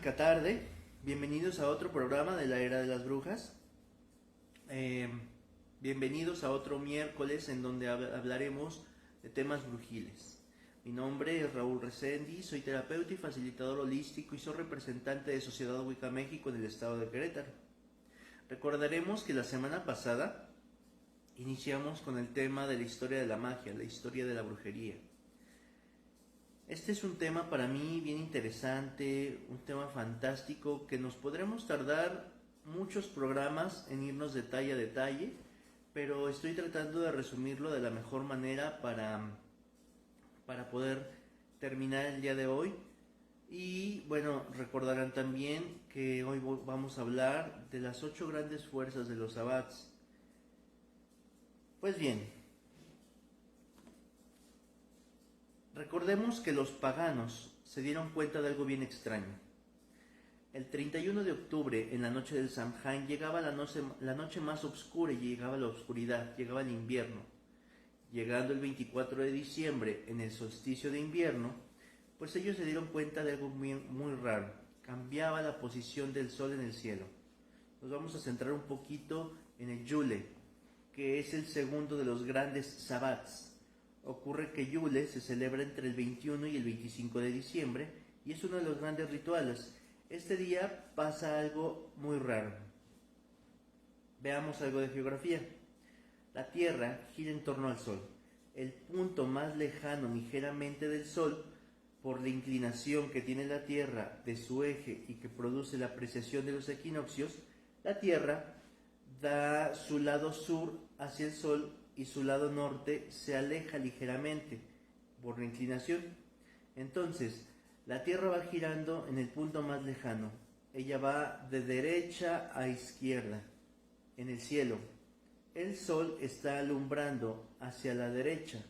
mágica tarde. Bienvenidos a otro programa de la Era de las Brujas. Bienvenidos a otro miércoles en donde hablaremos de temas brujiles. Mi nombre es Raúl Resendi, soy terapeuta y facilitador holístico y soy representante de Sociedad Wicca México en el estado de Querétaro. Recordaremos que la semana pasada iniciamos con el tema de la historia de la magia, la historia de la brujería. Este es un tema para mí bien interesante, un tema fantástico que nos podremos tardar muchos programas en irnos detalle a detalle, pero estoy tratando de resumirlo de la mejor manera para poder terminar el día de hoy. Y bueno, recordarán también que hoy vamos a hablar de las 8 grandes fuerzas de los sabbats. Pues bien, recordemos que los paganos se dieron cuenta de algo bien extraño. El 31 de octubre, en la noche del Samhain, llegaba la noche más oscura y llegaba la oscuridad, llegaba el invierno. Llegando el 24 de diciembre, en el solsticio de invierno, pues ellos se dieron cuenta de algo muy raro. Cambiaba la posición del sol en el cielo. Nos vamos a centrar un poquito en el Yule, que es el segundo de los grandes sabbats. Ocurre que Yule se celebra entre el 21 y el 25 de diciembre y es uno de los grandes rituales. Este día pasa algo muy raro. Veamos algo de geografía. La Tierra gira en torno al Sol. El punto más lejano ligeramente del Sol, por la inclinación que tiene la Tierra de su eje y que produce la precesión de los equinoccios, la Tierra da su lado sur hacia el Sol y su lado norte se aleja ligeramente por la inclinación. Entonces, la Tierra va girando en el punto más lejano. Ella va de derecha a izquierda en el cielo. El Sol está alumbrando hacia la derecha.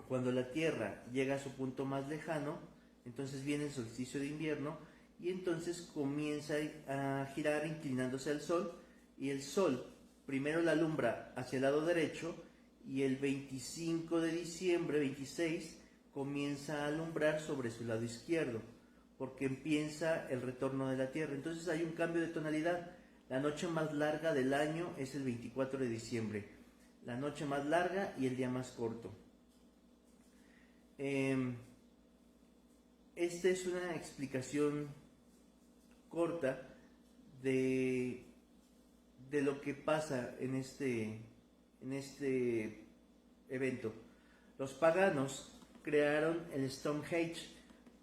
Cuando la Tierra llega a su punto más lejano, entonces viene el solsticio de invierno y entonces comienza a girar inclinándose al Sol, y el Sol primero la alumbra hacia el lado derecho y el 25 de diciembre, 26, comienza a alumbrar sobre su lado izquierdo, porque empieza el retorno de la Tierra. Entonces hay un cambio de tonalidad. La noche más larga del año es el 24 de diciembre, la noche más larga y el día más corto. Esta es una explicación corta de lo que pasa en este evento. Los paganos crearon el Stonehenge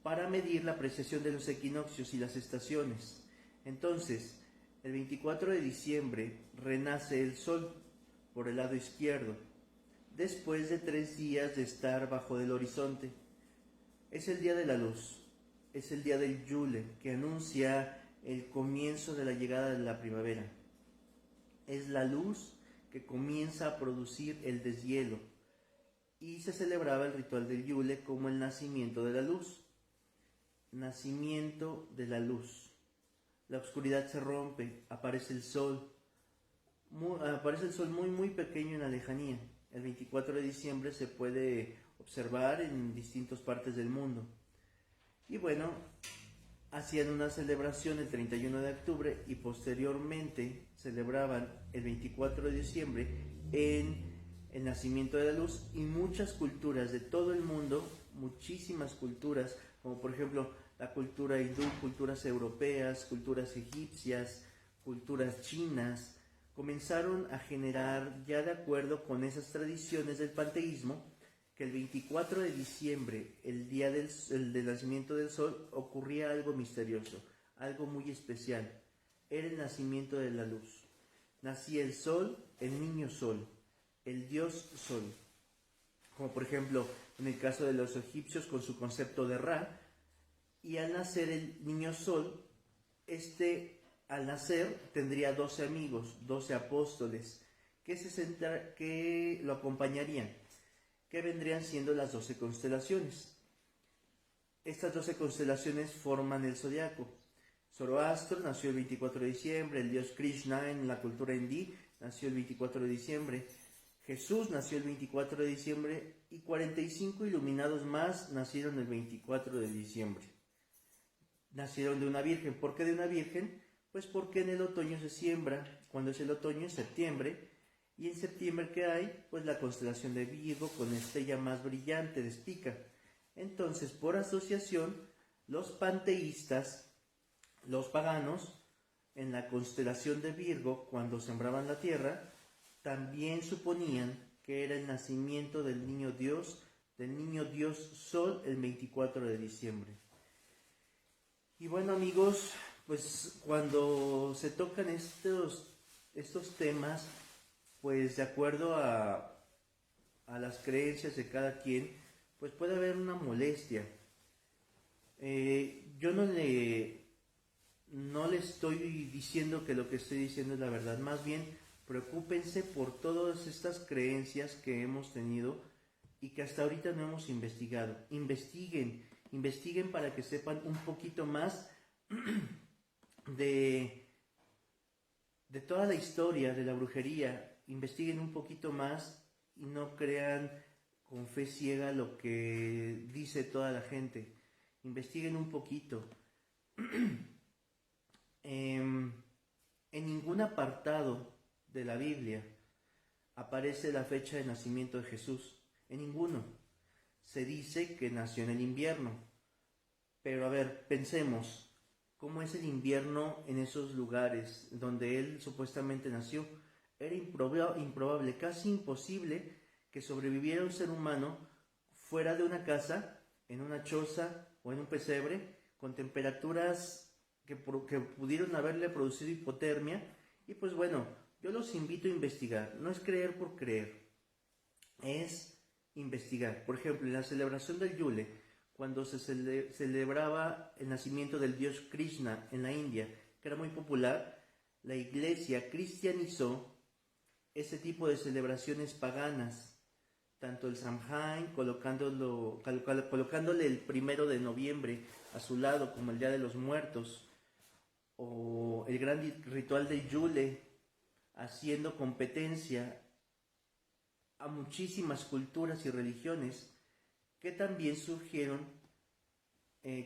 para medir la precesión de los equinoccios y las estaciones. Entonces, el 24 de diciembre renace el sol por el lado izquierdo, después de 3 días de estar bajo del horizonte. Es el día de la luz, es el día del Yule, que anuncia el comienzo de la llegada de la primavera. Es la luz que comienza a producir el deshielo, y se celebraba el ritual del Yule como el nacimiento de la luz. Nacimiento de la luz. La oscuridad se rompe, aparece el sol. Aparece el sol muy pequeño en la lejanía. El 24 de diciembre se puede observar en distintas partes del mundo. Y bueno, hacían una celebración el 31 de octubre y posteriormente celebraban el 24 de diciembre en el nacimiento de la luz, y muchas culturas de todo el mundo, muchísimas culturas, como por ejemplo la cultura hindú, culturas europeas, culturas egipcias, culturas chinas, comenzaron a generar, ya de acuerdo con esas tradiciones del panteísmo, que el 24 de diciembre, el día del nacimiento del sol, ocurría algo misterioso, algo muy especial. Era el nacimiento de la luz. Nacía el sol, el niño sol, el dios sol. Como por ejemplo, en el caso de los egipcios con su concepto de Ra, y al nacer el niño sol, al nacer tendría 12 amigos, 12 apóstoles, que lo acompañarían, que vendrían siendo las 12 constelaciones. Estas 12 constelaciones forman el zodiaco. Zoroastro nació el 24 de diciembre, el dios Krishna en la cultura hindí nació el 24 de diciembre, Jesús nació el 24 de diciembre y 45 iluminados más nacieron el 24 de diciembre. nacieron de una virgen. ¿Por qué de una virgen? Pues porque en el otoño se siembra, cuando es el otoño es septiembre, y en septiembre ¿qué hay? Pues la constelación de Virgo con la estrella más brillante de Spica. Entonces, por asociación, los panteístas, los paganos, en la constelación de Virgo, cuando sembraban la tierra, también suponían que era el nacimiento del niño Dios Sol, el 24 de diciembre. Y bueno, amigos, pues cuando se tocan estos temas, pues de acuerdo a las creencias de cada quien, pues puede haber una molestia. Yo no le estoy diciendo que lo que estoy diciendo es la verdad, más bien preocúpense por todas estas creencias que hemos tenido y que hasta ahorita no hemos investigado. Investiguen para que sepan un poquito más de toda la historia de la brujería. Investiguen un poquito más y no crean con fe ciega lo que dice toda la gente. Investiguen un poquito. En ningún apartado de la Biblia aparece la fecha de nacimiento de Jesús. En ninguno. Se dice que nació en el invierno. Pero a ver, pensemos, ¿cómo es el invierno en esos lugares donde él supuestamente nació? Era improbable, casi imposible que sobreviviera un ser humano fuera de una casa, en una choza o en un pesebre, con temperaturas que pudieron haberle producido hipotermia. Y pues bueno, yo los invito a investigar. No es creer por creer, es investigar. Por ejemplo, en la celebración del Yule, cuando se celebraba el nacimiento del dios Krishna en la India, que era muy popular, la iglesia cristianizó ese tipo de celebraciones paganas, tanto el Samhain, colocándole el 1 de noviembre a su lado como el Día de los Muertos, o el gran ritual del Yule, haciendo competencia a muchísimas culturas y religiones que también surgieron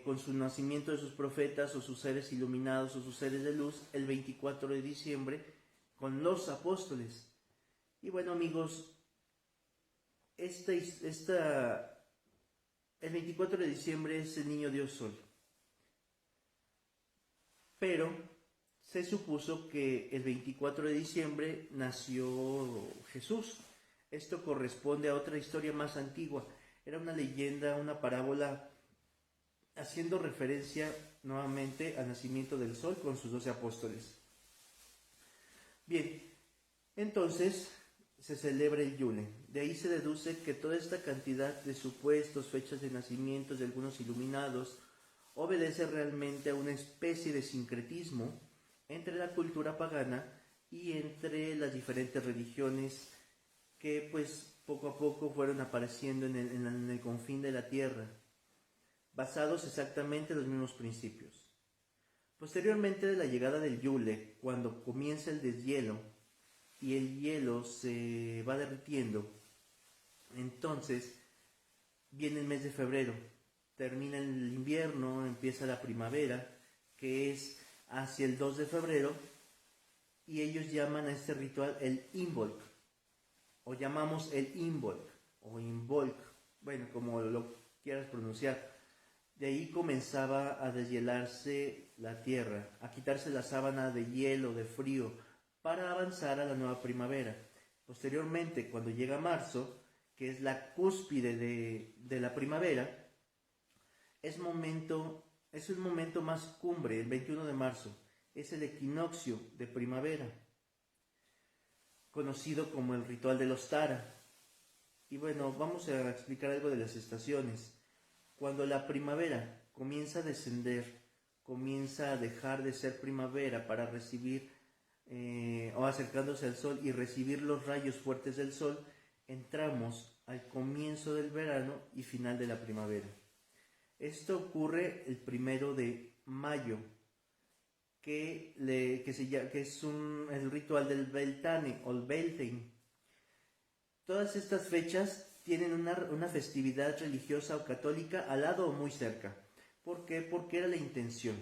con su nacimiento de sus profetas o sus seres iluminados o sus seres de luz el 24 de diciembre con los apóstoles. Y bueno, amigos, el 24 de diciembre es el niño Dios Sol. Pero se supuso que el 24 de diciembre nació Jesús. Esto corresponde a otra historia más antigua. Era una leyenda, una parábola, haciendo referencia nuevamente al nacimiento del sol con sus 12 apóstoles. Bien, entonces se celebra el Yule. De ahí se deduce que toda esta cantidad de supuestos fechas de nacimientos de algunos iluminados obedece realmente a una especie de sincretismo entre la cultura pagana y entre las diferentes religiones que pues poco a poco fueron apareciendo en el confín de la tierra, basados exactamente en los mismos principios. Posteriormente de la llegada del Yule, cuando comienza el deshielo y el hielo se va derritiendo, entonces viene el mes de febrero, termina el invierno, empieza la primavera, que es hacia el 2 de febrero, y ellos llaman a este ritual el Imbolc, o llamamos el Imbolc, o Imbolc, bueno, como lo quieras pronunciar. De ahí comenzaba a deshielarse la tierra, a quitarse la sábana de hielo, de frío, para avanzar a la nueva primavera. Posteriormente, cuando llega marzo, que es la cúspide de la primavera, es el momento más cumbre, el 21 de marzo, es el equinoccio de primavera, conocido como el ritual de los Tara. Y bueno, vamos a explicar algo de las estaciones. Cuando la primavera comienza a descender, comienza a dejar de ser primavera para recibir o acercándose al sol y recibir los rayos fuertes del sol, entramos al comienzo del verano y final de la primavera. Esto ocurre el 1 de mayo, que es el ritual del Beltane o el Beltane. Todas estas fechas tienen una festividad religiosa o católica al lado o muy cerca. ¿Por qué? Porque era la intención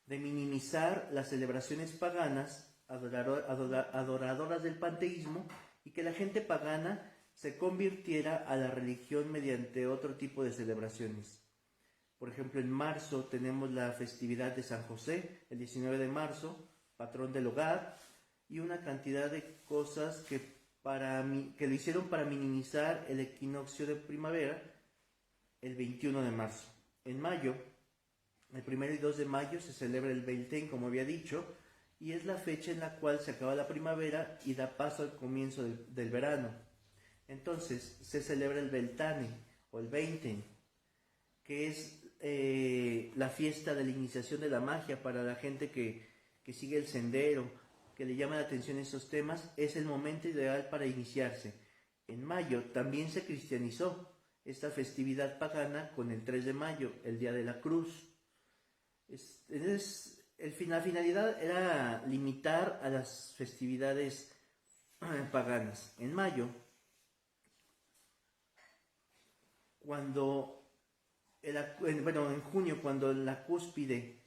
de minimizar las celebraciones paganas, adoradoras del panteísmo, y que la gente pagana se convirtiera a la religión mediante otro tipo de celebraciones. Por ejemplo, en marzo tenemos la festividad de San José, el 19 de marzo, patrón del hogar, y una cantidad de cosas que lo hicieron para minimizar el equinoccio de primavera, el 21 de marzo. En mayo, el 1 y 2 de mayo se celebra el Beltane, como había dicho, y es la fecha en la cual se acaba la primavera y da paso al comienzo del verano. Entonces se celebra el Beltane o el Beltane, que es la fiesta de la iniciación de la magia para la gente que sigue el sendero, que le llama la atención esos temas. Es el momento ideal para iniciarse. En mayo también se cristianizó esta festividad pagana con el 3 de mayo, el Día de la Cruz. La finalidad era limitar a las festividades paganas. En mayo, en junio, cuando la cúspide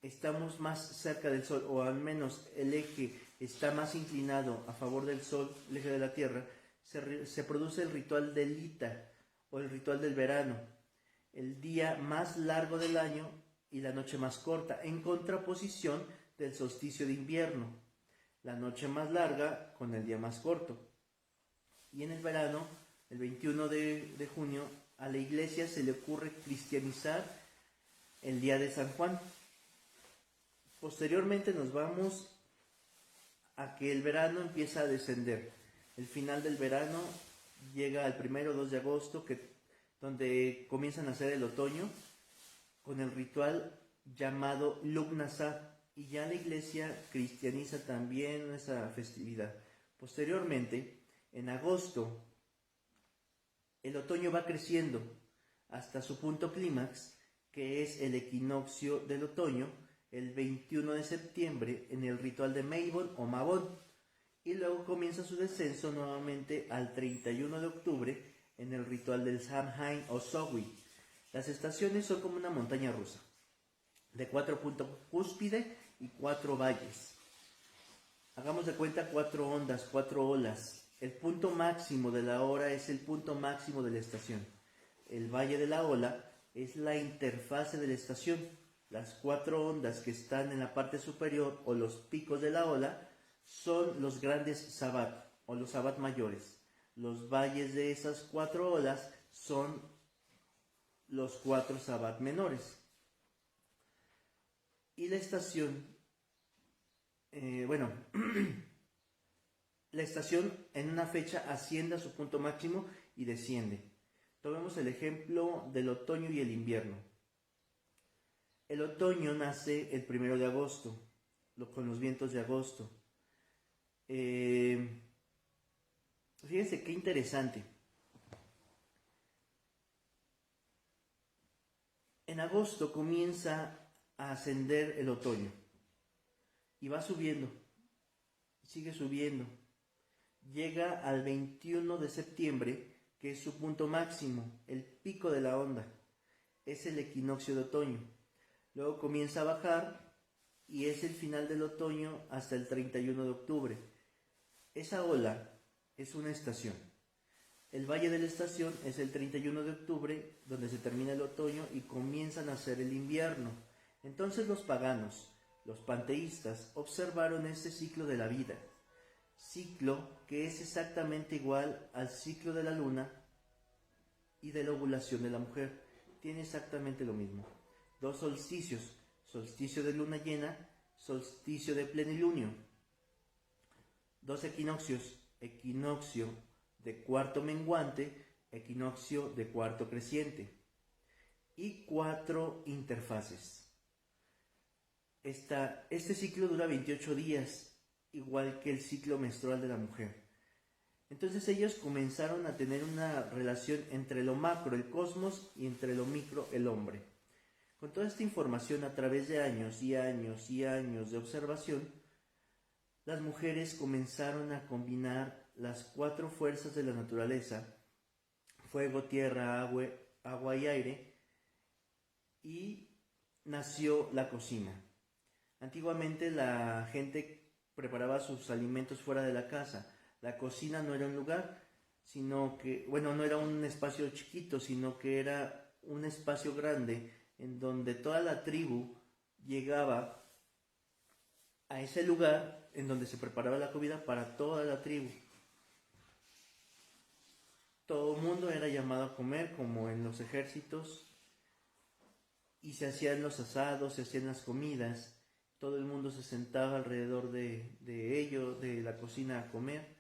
estamos más cerca del Sol, o al menos el eje está más inclinado a favor del Sol, el eje de la Tierra, se produce el ritual del Ita, o el ritual del verano, el día más largo del año y la noche más corta, en contraposición del solsticio de invierno, la noche más larga con el día más corto. Y en el verano, el 21 de junio, a la iglesia se le ocurre cristianizar el día de San Juan. Posteriormente nos vamos a que el verano empieza a descender. El final del verano llega al 1 o 2 de agosto, donde comienzan a hacer el otoño, con el ritual llamado Lugnasad, y ya la iglesia cristianiza también esa festividad. Posteriormente, en agosto, el otoño va creciendo hasta su punto clímax, que es el equinoccio del otoño, el 21 de septiembre, en el ritual de Mabon o Mabon, y luego comienza su descenso nuevamente al 31 de octubre, en el ritual del Samhain o Samhain. Las estaciones son como una montaña rusa, de 4 puntos cúspide y 4 valles. Hagamos de cuenta 4 ondas, 4 olas. El punto máximo de la hora es el punto máximo de la estación. El valle de la ola es la interfase de la estación. Las 4 ondas que están en la parte superior, o los picos de la ola, son los grandes sabbat o los sabbat mayores. Los valles de esas 4 olas son los 4 sabbat menores. Y la estación, la estación en una fecha asciende a su punto máximo y desciende. Tomemos el ejemplo del otoño y el invierno. El otoño nace el 1 de agosto, con los vientos de agosto. Fíjense qué interesante. En agosto comienza a ascender el otoño y va subiendo, sigue subiendo. Llega al 21 de septiembre, que es su punto máximo, el pico de la onda. Es el equinoccio de otoño. Luego comienza a bajar y es el final del otoño hasta el 31 de octubre. Esa ola es una estación. El valle de la estación es el 31 de octubre, donde se termina el otoño y comienza a nacer el invierno. Entonces los paganos, los panteístas, observaron este ciclo de la vida. Ciclo que es exactamente igual al ciclo de la luna y de la ovulación de la mujer. Tiene exactamente lo mismo. 2 solsticios, solsticio de luna llena, solsticio de plenilunio. 2 equinoccios, equinoccio de cuarto menguante, equinoccio de cuarto creciente. Y 4 interfases. Este ciclo dura 28 días, igual que el ciclo menstrual de la mujer. Entonces ellos comenzaron a tener una relación entre lo macro, el cosmos, y entre lo micro, el hombre. Con toda esta información, a través de años y años y años de observación, las mujeres comenzaron a combinar las 4 fuerzas de la naturaleza: fuego, tierra, agua y aire, y nació la cocina. Antiguamente la gente preparaba sus alimentos fuera de la casa. La cocina no era un lugar, sino que, bueno, no era un espacio chiquito, sino que era un espacio grande en donde toda la tribu llegaba a ese lugar en donde se preparaba la comida para toda la tribu. Todo el mundo era llamado a comer, como en los ejércitos, y se hacían los asados, se hacían las comidas, todo el mundo se sentaba alrededor de ello, de la cocina a comer.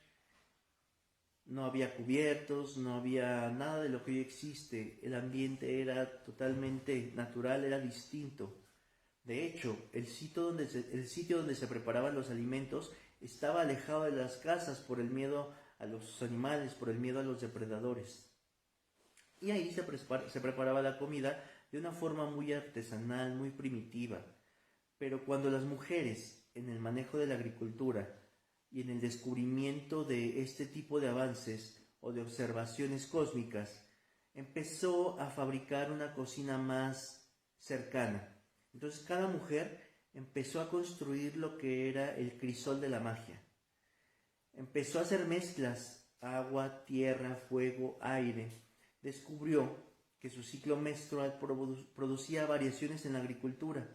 No había cubiertos, no había nada de lo que hoy existe, el ambiente era totalmente natural, era distinto. De hecho, el sitio donde se preparaban los alimentos estaba alejado de las casas por el miedo a los animales, por el miedo a los depredadores. Y ahí se preparaba la comida de una forma muy artesanal, muy primitiva. Pero cuando las mujeres, en el manejo de la agricultura y en el descubrimiento de este tipo de avances o de observaciones cósmicas, empezó a fabricar una cocina más cercana. Entonces cada mujer empezó a construir lo que era el crisol de la magia. Empezó a hacer mezclas, agua, tierra, fuego, aire. Descubrió que su ciclo menstrual producía variaciones en la agricultura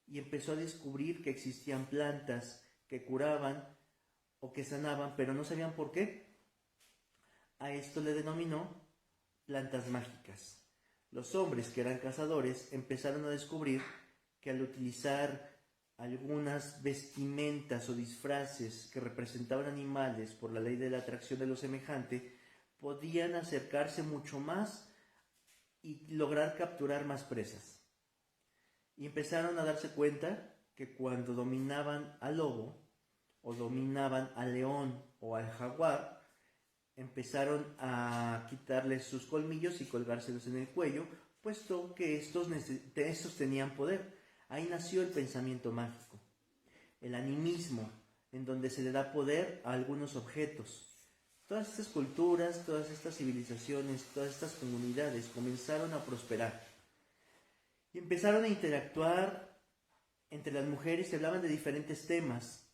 y empezó a descubrir que existían plantas que curaban o que sanaban, pero no sabían por qué. A esto le denominó plantas mágicas. Los hombres que eran cazadores empezaron a descubrir que al utilizar algunas vestimentas o disfraces que representaban animales por la ley de la atracción de lo semejante, podían acercarse mucho más y lograr capturar más presas. Y empezaron a darse cuenta que cuando dominaban al lobo, o dominaban al león o al jaguar, empezaron a quitarles sus colmillos y colgárselos en el cuello, puesto que estos tenían poder. Ahí nació el pensamiento mágico, el animismo, en donde se le da poder a algunos objetos. Todas estas culturas, todas estas civilizaciones, todas estas comunidades comenzaron a prosperar y empezaron a interactuar entre las mujeres y hablaban de diferentes temas.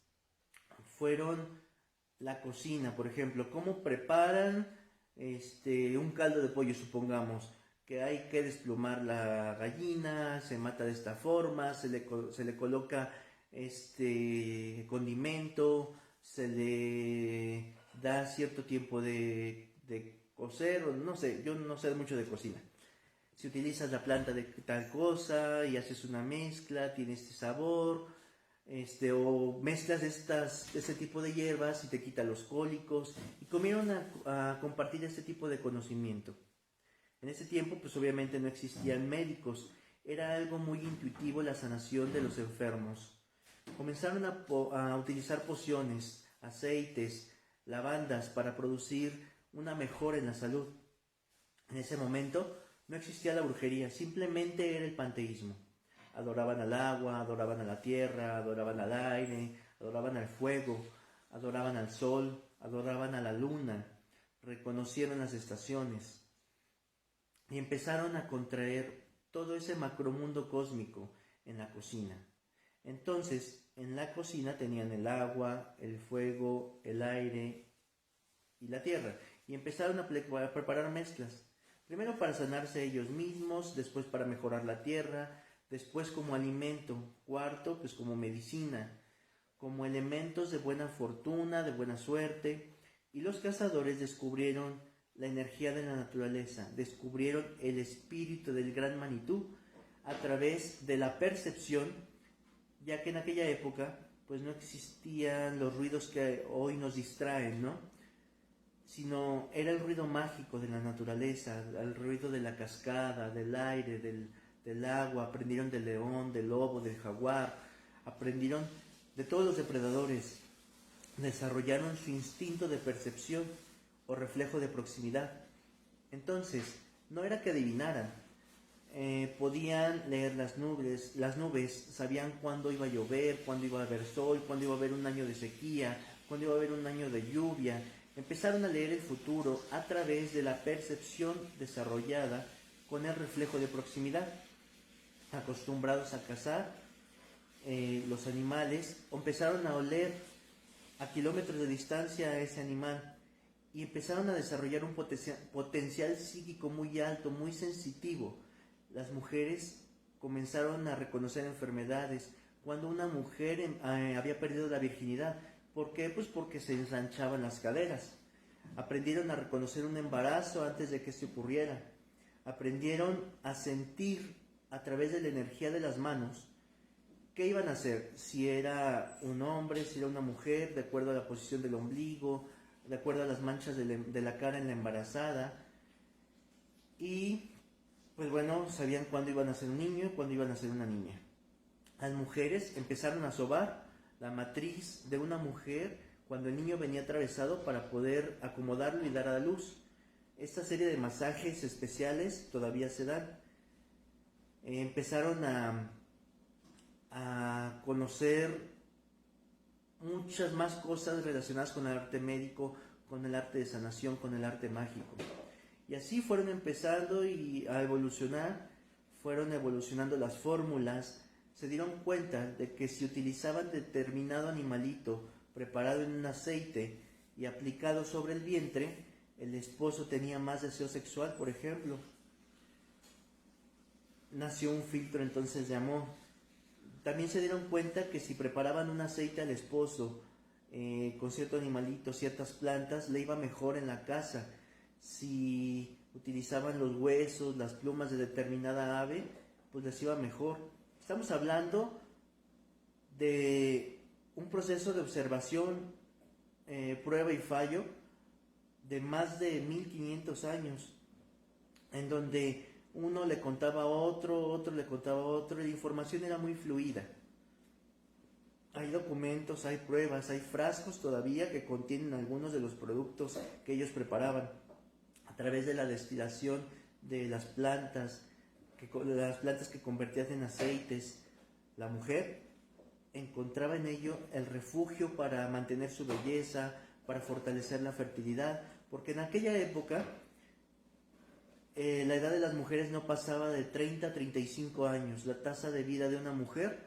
Fueron la cocina, por ejemplo, cómo preparan un caldo de pollo, supongamos que hay que desplumar la gallina, se mata de esta forma, se le coloca condimento, se le da cierto tiempo de cocer, o no sé, yo no sé mucho de cocina. Si utilizas la planta de tal cosa y haces una mezcla, tiene este sabor, o mezclas este tipo de hierbas y te quita los cólicos, y comieron a compartir este tipo de conocimiento. En ese tiempo, pues obviamente no existían médicos, era algo muy intuitivo la sanación de los enfermos. Comenzaron a utilizar pociones, aceites, lavandas para producir una mejora en la salud. En ese momento no existía la brujería, simplemente era el panteísmo. Adoraban al agua, adoraban a la tierra, adoraban al aire, adoraban al fuego, adoraban al sol, adoraban a la luna, reconocieron las estaciones y empezaron a contraer todo ese macromundo cósmico en la cocina. Entonces, en la cocina tenían el agua, el fuego, el aire y la tierra, y empezaron a preparar mezclas. Primero para sanarse ellos mismos, después para mejorar la tierra, después como alimento, cuarto pues como medicina, como elementos de buena fortuna, de buena suerte. Y los cazadores descubrieron la energía de la naturaleza, descubrieron el espíritu del gran Manitú a través de la percepción, ya que en aquella época pues no existían los ruidos que hoy nos distraen, ¿no? Sino era el ruido mágico de la naturaleza, el ruido de la cascada, del aire, del agua. Aprendieron del león, del lobo, del jaguar, aprendieron de todos los depredadores, desarrollaron su instinto de percepción o reflejo de proximidad. Entonces, no era que adivinaran, podían leer las nubes, sabían cuándo iba a llover, cuándo iba a haber sol, cuándo iba a haber un año de sequía, cuándo iba a haber un año de lluvia. Empezaron a leer el futuro a través de la percepción desarrollada con el reflejo de proximidad. acostumbrados a cazar los animales, empezaron a oler a kilómetros de distancia a ese animal y empezaron a desarrollar un potencial psíquico muy alto, muy sensitivo. Las mujeres comenzaron a reconocer enfermedades. Cuando una mujer había perdido la virginidad, ¿por qué? Pues porque se ensanchaban las caderas. Aprendieron a reconocer un embarazo antes de que se ocurriera. Aprendieron a sentir a través de la energía de las manos qué iban a hacer, si era un hombre, si era una mujer, de acuerdo a la posición del ombligo, de acuerdo a las manchas de la cara en la embarazada. Y pues bueno, sabían cuándo iban a ser un niño y cuándo iban a ser una niña. Las mujeres empezaron a sobar la matriz de una mujer cuando el niño venía atravesado para poder acomodarlo y dar a la luz. Esta serie de masajes especiales todavía se dan. Empezaron a conocer muchas más cosas relacionadas con el arte médico, con el arte de sanación, con el arte mágico. Y así fueron empezando a evolucionar, fueron evolucionando las fórmulas. Se dieron cuenta de que si utilizaban determinado animalito preparado en un aceite y aplicado sobre el vientre, el esposo tenía más deseo sexual, por ejemplo. Nació un filtro entonces de amor. También se dieron cuenta que si preparaban un aceite al esposo con cierto animalito, ciertas plantas, le iba mejor en la casa. Si utilizaban los huesos, las plumas de determinada ave, pues les iba mejor. Estamos hablando de un proceso de observación, prueba y fallo de más de 1500 años, en donde uno le contaba a otro, otro le contaba a otro, y la información era muy fluida. Hay documentos, hay pruebas, hay frascos todavía que contienen algunos de los productos que ellos preparaban a través de la destilación de las plantas que convertían en aceites. La mujer encontraba en ello el refugio para mantener su belleza, para fortalecer la fertilidad, porque en aquella época la edad de las mujeres no pasaba de 30 a 35 años. La tasa de vida de una mujer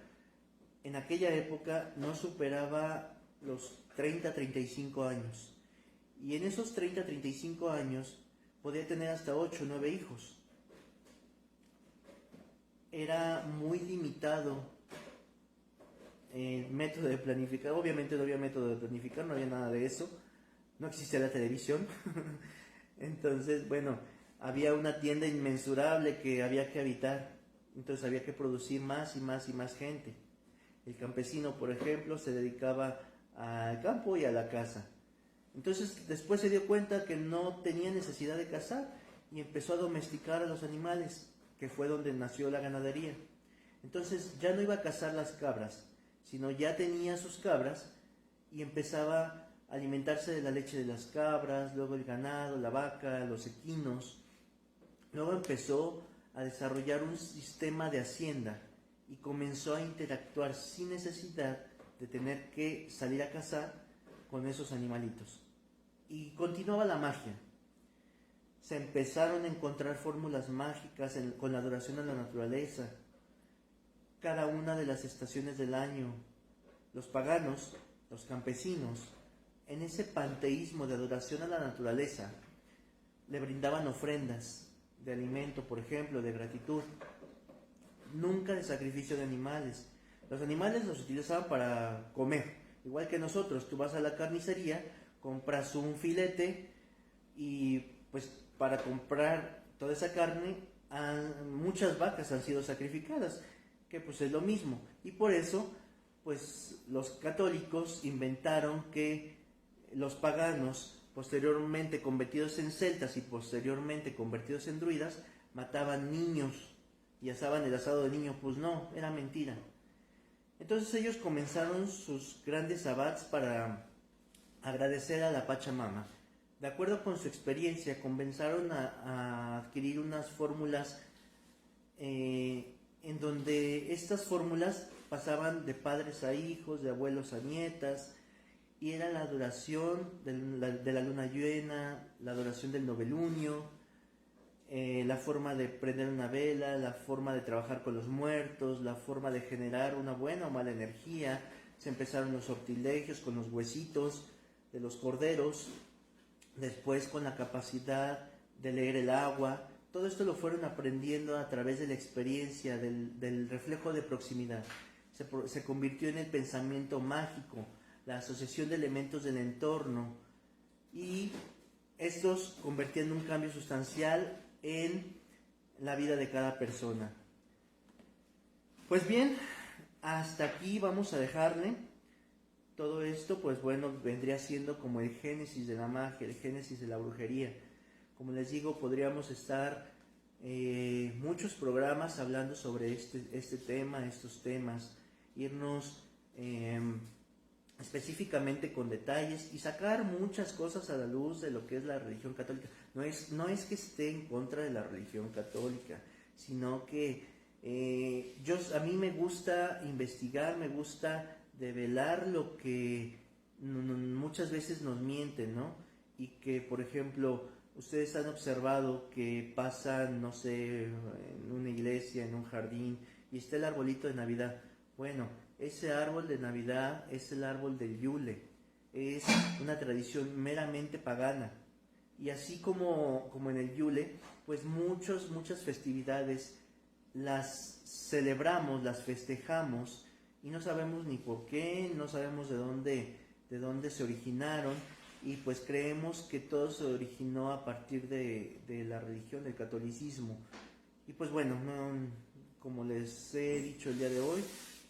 en aquella época no superaba los 30 a 35 años. Y en esos 30 a 35 años podía tener hasta 8 o 9 hijos. Era muy limitado el método de planificar. Obviamente no había método de planificar, no había nada de eso. No existía la televisión. Entonces, bueno, había una tienda inmensurable que había que habitar. Entonces había que producir más y más y más gente. El campesino, por ejemplo, se dedicaba al campo y a la caza. Entonces después se dio cuenta que no tenía necesidad de cazar y empezó a domesticar a los animales, que fue donde nació la ganadería. Entonces ya no iba a cazar las cabras, sino ya tenía sus cabras y empezaba a alimentarse de la leche de las cabras, luego el ganado, la vaca, los equinos. Luego empezó a desarrollar un sistema de hacienda y comenzó a interactuar sin necesidad de tener que salir a cazar con esos animalitos. Y continuaba la magia. Se empezaron a encontrar fórmulas mágicas con la adoración a la naturaleza. Cada una de las estaciones del año, los paganos, los campesinos, en ese panteísmo de adoración a la naturaleza, le brindaban ofrendas de alimento, por ejemplo, de gratitud. Nunca de sacrificio de animales. Los animales los utilizaban para comer, igual que nosotros. Tú vas a la carnicería, compras un filete y pues para comprar toda esa carne muchas vacas han sido sacrificadas, que pues es lo mismo. Y por eso pues los católicos inventaron que los paganos, posteriormente convertidos en celtas y posteriormente convertidos en druidas, mataban niños y asaban el asado de niño. Pues no, era mentira. Entonces ellos comenzaron sus grandes abbats para agradecer a la Pachamama. De acuerdo con su experiencia, comenzaron a adquirir unas fórmulas en donde estas fórmulas pasaban de padres a hijos, de abuelos a nietas, y era la adoración de la luna llena, la adoración del novelunio, la forma de prender una vela, la forma de trabajar con los muertos, la forma de generar una buena o mala energía. Se empezaron los sortilegios con los huesitos de los corderos, después con la capacidad de leer el agua. Todo esto lo fueron aprendiendo a través de la experiencia, del reflejo de proximidad. Se convirtió en el pensamiento mágico, la asociación de elementos del entorno, y estos convertían un cambio sustancial en la vida de cada persona. Pues bien, hasta aquí vamos a dejarle. Todo esto, pues bueno, vendría siendo como el génesis de la magia, el génesis de la brujería. Como les digo, podríamos estar muchos programas hablando sobre este tema, estos temas, irnos específicamente con detalles y sacar muchas cosas a la luz de lo que es la religión católica. No es que esté en contra de la religión católica, sino que a mí me gusta investigar, me gusta develar lo que muchas veces nos mienten, ¿no? Y que, por ejemplo, ustedes han observado que pasan, no sé, en una iglesia, en un jardín, y está el arbolito de Navidad. Bueno, ese árbol de Navidad es el árbol del Yule, es una tradición meramente pagana. Y así como en el Yule, pues muchas festividades las celebramos, las festejamos, y no sabemos ni por qué, no sabemos de dónde se originaron, y pues creemos que todo se originó a partir de la religión, del catolicismo. Y pues bueno, como les he dicho el día de hoy,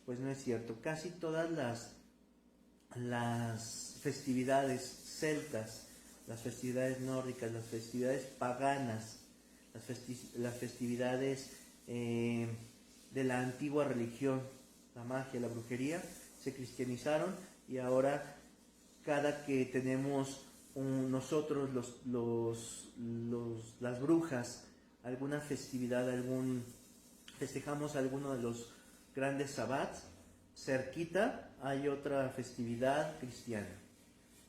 pues no es cierto. Casi todas las festividades celtas, las festividades nórdicas, las festividades paganas, las festividades de la antigua religión, la magia, la brujería, se cristianizaron, y ahora cada que tenemos nosotros las brujas, alguna festividad, festejamos alguno de los grandes sabbats, cerquita hay otra festividad cristiana.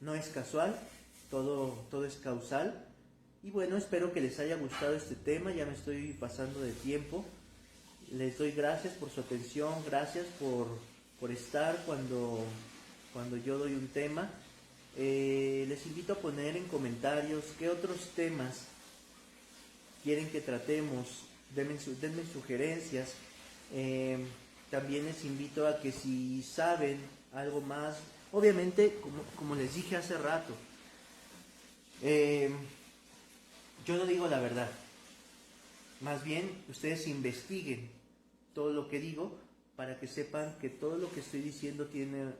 No es casual, todo es causal. Y bueno, espero que les haya gustado este tema. Ya me estoy pasando de tiempo. Les doy gracias por su atención, gracias por estar cuando yo doy un tema. Les invito a poner en comentarios qué otros temas quieren que tratemos. Denme sugerencias. También les invito a que si saben algo más, obviamente, como les dije hace rato, yo no digo la verdad. Más bien, ustedes investiguen todo lo que digo para que sepan que todo lo que estoy diciendo tiene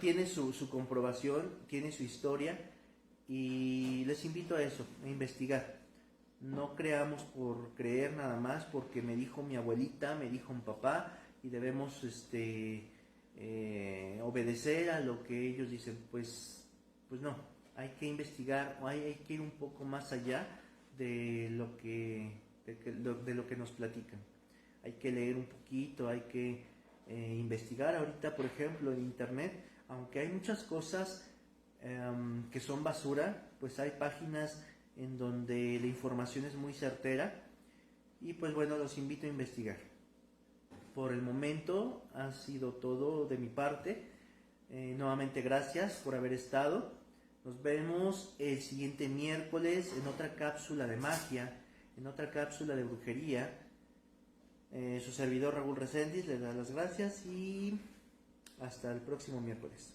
tiene su comprobación, tiene su historia, y les invito a eso, a investigar. No creamos por creer nada más porque me dijo mi abuelita, me dijo mi papá, y debemos obedecer a lo que ellos dicen. Pues no, hay que investigar, hay que ir un poco más allá de lo que nos platican. Hay que leer un poquito, hay que investigar. Ahorita, por ejemplo, en internet, aunque hay muchas cosas que son basura, pues hay páginas en donde la información es muy certera, y pues bueno, los invito a investigar. Por el momento ha sido todo de mi parte. Nuevamente gracias por haber estado. Nos vemos el siguiente miércoles en otra cápsula de magia, en otra cápsula de brujería. Su servidor Raúl Reséndiz les da las gracias y hasta el próximo miércoles.